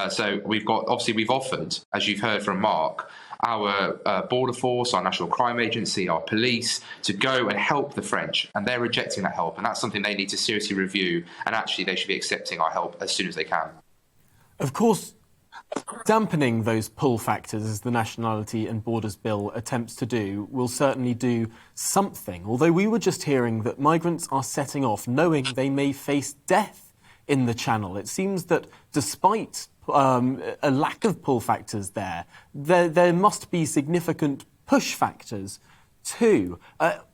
So we've offered, as you've heard from Mark, our border force, our national crime agency, our police to go and help the French, and they're rejecting that help, and that's something they need to seriously review, and actually they should be accepting our help as soon as they can. Of course, dampening those pull factors, as the Nationality and Borders Bill attempts to do, will certainly do something, although we were just hearing that migrants are setting off knowing they may face death in the Channel. It seems that despite a lack of pull factors there must be significant push factors too.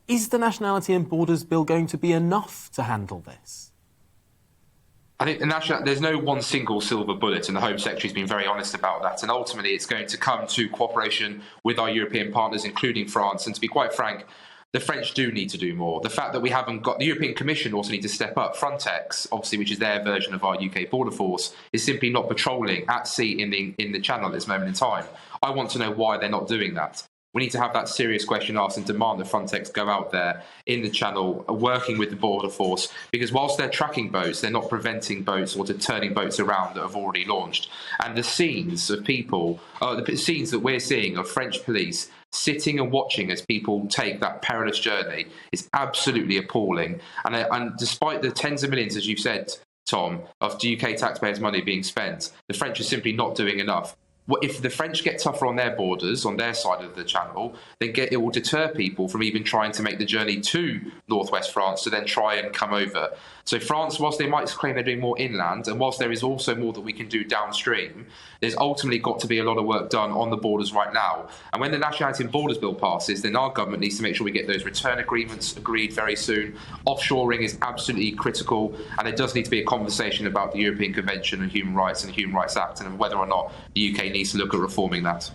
Is the Nationality and Borders Bill going to be enough to handle this? I think there's no one single silver bullet, and the Home Secretary's been very honest about that. And ultimately, it's going to come to cooperation with our European partners, including France. And to be quite frank, the French do need to do more. The fact that we haven't got the European Commission also need to step up. Frontex, obviously, which is their version of our UK border force, is simply not patrolling at sea in the Channel at this moment in time. I want to know why they're not doing that. We need to have that serious question asked and demand that Frontex go out there in the Channel, working with the border force, because whilst they're tracking boats, they're not preventing boats or turning boats around that have already launched. And the scenes of the scenes that we're seeing of French police sitting and watching as people take that perilous journey is absolutely appalling. And despite the tens of millions, as you've said, Tom, of UK taxpayers' money being spent, the French are simply not doing enough. If the French get tougher on their borders, on their side of the Channel, then it will deter people from even trying to make the journey to northwest France to then try and come over. So France, whilst they might claim they're doing more inland, and whilst there is also more that we can do downstream, there's ultimately got to be a lot of work done on the borders right now. And when the Nationality and Borders Bill passes, then our government needs to make sure we get those return agreements agreed very soon. Offshoring is absolutely critical, and there does need to be a conversation about the European Convention on Human Rights and the Human Rights Act, and whether or not the UK needs to look at reforming that.